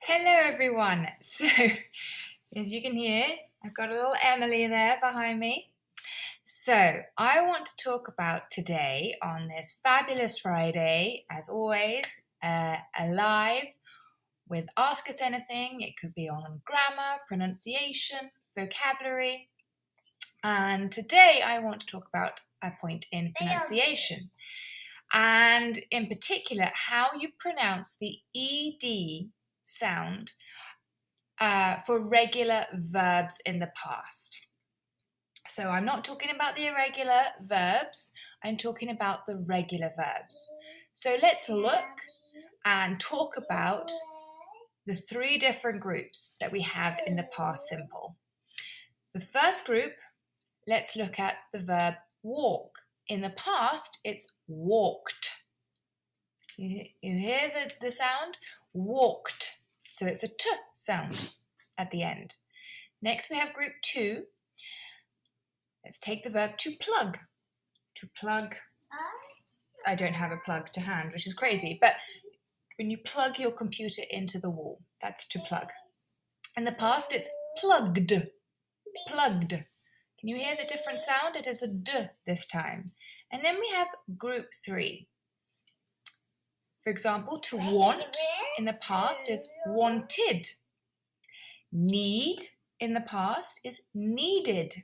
Hello everyone. So, as you can hear, I've got a little Emily there behind me. So, I want to talk about today on this fabulous Friday, as always, alive with Ask Us Anything. It could be on grammar, pronunciation, vocabulary. And today I want to talk about a point in pronunciation. And in particular, how you pronounce the ED sound for regular verbs in the past. So I'm not talking about the irregular verbs, I'm talking about the regular verbs. So let's look and talk about the three different groups that we have in the past simple. The first group, let's look at the verb walk. In the past, it's walked. You hear the sound? Walked. So it's a t sound at the end. Next, we have group 2. Let's take the verb to plug. To plug. I don't have a plug to hand, which is crazy, but when you plug your computer into the wall, that's to plug. In the past, it's plugged. Plugged. Can you hear the different sound? It is a d this time. And then we have group 3. For example, to want in the past is wanted. Need in the past is needed.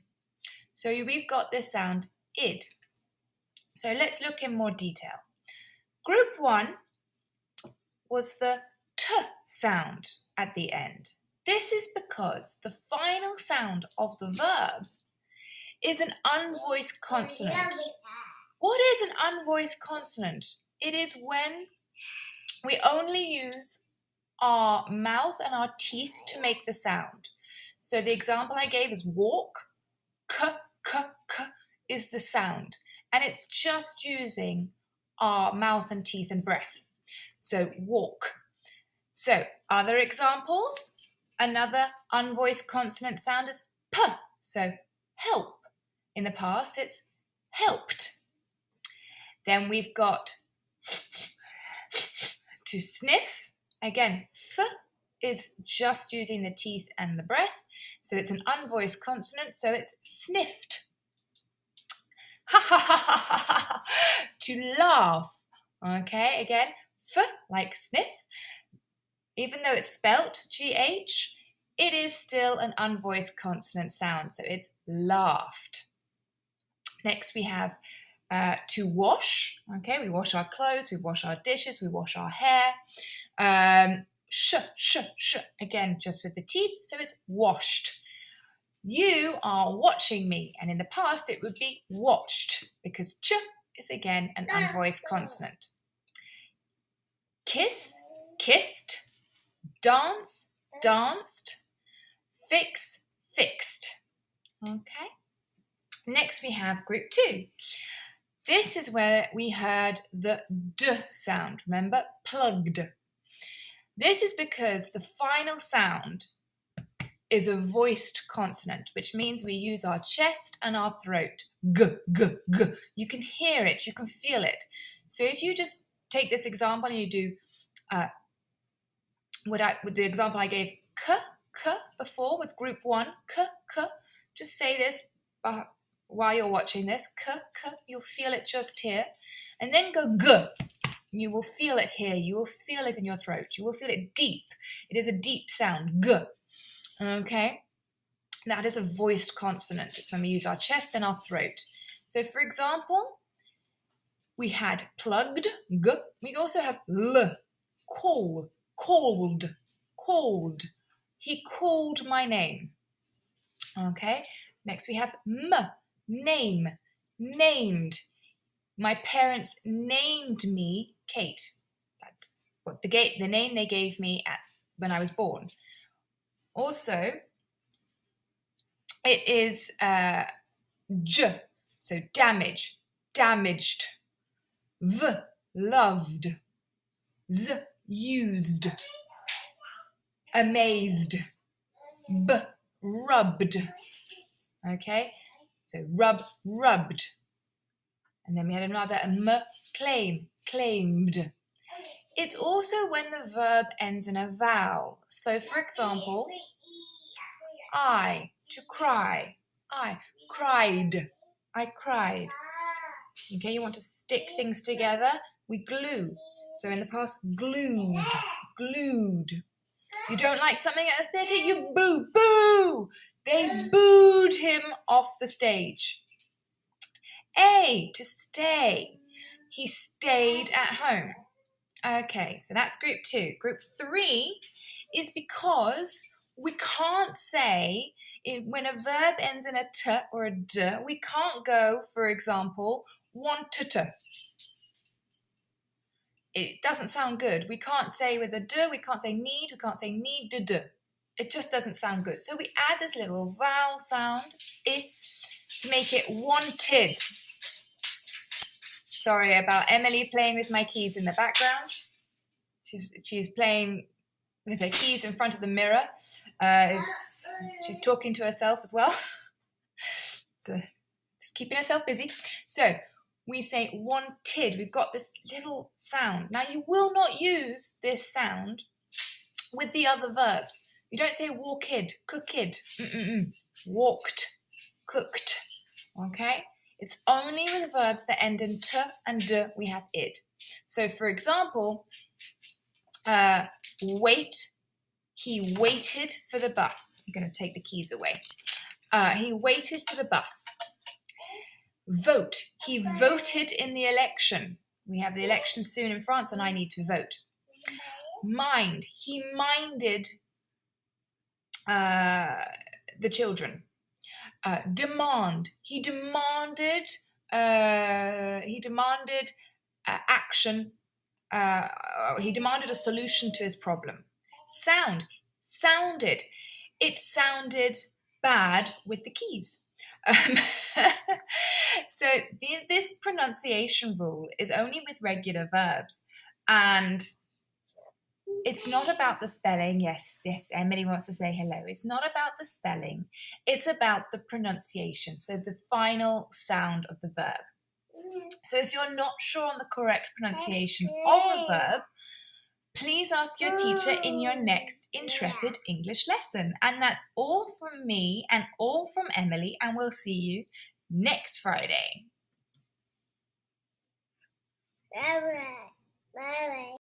So we've got this sound id. So let's look in more detail. Group 1 was the t sound at the end. This is because the final sound of the verb is an unvoiced consonant. What is an unvoiced consonant? It is when we only use our mouth and our teeth to make the sound. So the example I gave is walk. K, k, k is the sound. And it's just using our mouth and teeth and breath. So walk. So other examples, another unvoiced consonant sound is p. So help. In the past, it's helped. Then we've got to sniff. Again, f is just using the teeth and the breath. So it's an unvoiced consonant, so it's sniffed. Ha ha ha ha ha ha. To laugh. Okay, again, f like sniff. Even though it's spelt GH, it is still an unvoiced consonant sound, so it's laughed. Next we have to wash. Okay, we wash our clothes, we wash our dishes, we wash our hair. Sh, sh, sh, again, just with the teeth, so it's washed. You are watching me, and in the past it would be watched, because ch is again an unvoiced consonant. Kiss, kissed. Dance, danced. Fix, fixed. Okay. Next we have group 2. This is where we heard the d sound. Remember, plugged. This is because the final sound is a voiced consonant, which means we use our chest and our throat. G, g, g. You can hear it, you can feel it. So if you just take this example and you do with the example I gave, k, k before with group 1, k, k. Just say this while you're watching this, k, k. You'll feel it just here. And then go g. You will feel it here. You will feel it in your throat. You will feel it deep. It is a deep sound, g. Okay? That is a voiced consonant. It's when we use our chest and our throat. So for example, we had plugged, g. We also have l, call, called, called. He called my name. Okay? Next we have m, name, named. My parents named me Kate. That's what the name they gave me when I was born. Also, it is j, so damage, damaged. V, loved. Z, used. Amazed. B, rubbed. Okay, so rub, rubbed. And then we had another m, claim, claimed. It's also when the verb ends in a vowel. So for example, to cry. I cried. I cried. Okay, you want to stick things together? We glue. So in the past, glued, glued. You don't like something at a theatre? You boo, boo! They booed him off the stage. To stay. He stayed at home. Okay, so that's group 2. Group 3 is because we can't say, when a verb ends in a t or a d, we can't go, for example, wanted. It doesn't sound good. We can't say with a d, we can't say need, we can't say needed. It just doesn't sound good. So we add this little vowel sound, I, to make it wanted. Sorry about Emily playing with my keys in the background. She's playing with her keys in front of the mirror. She's talking to herself as well. Just keeping herself busy. So we say wanted. We've got this little sound. Now you will not use this sound with the other verbs. You don't say walked, cooked, walked, cooked. Okay? It's only with verbs that end in t and d we have id. So for example, wait, he waited for the bus. I'm going to take the keys away. He waited for the bus. Vote, he voted in the election. We have the election soon in France and I need to vote. Mind, he minded the children. Demand, he demanded action. He demanded a solution to his problem. Sound, sounded. It sounded bad with the keys. So this pronunciation rule is only with regular verbs, and it's not about the spelling. Yes, Emily wants to say hello. It's not about the spelling. It's about the pronunciation, so the final sound of the verb. So if you're not sure on the correct pronunciation of a verb, please ask your teacher in your next Intrepid English lesson. And that's all from me and all from Emily, and we'll see you next Friday. Bye-bye. Bye-bye.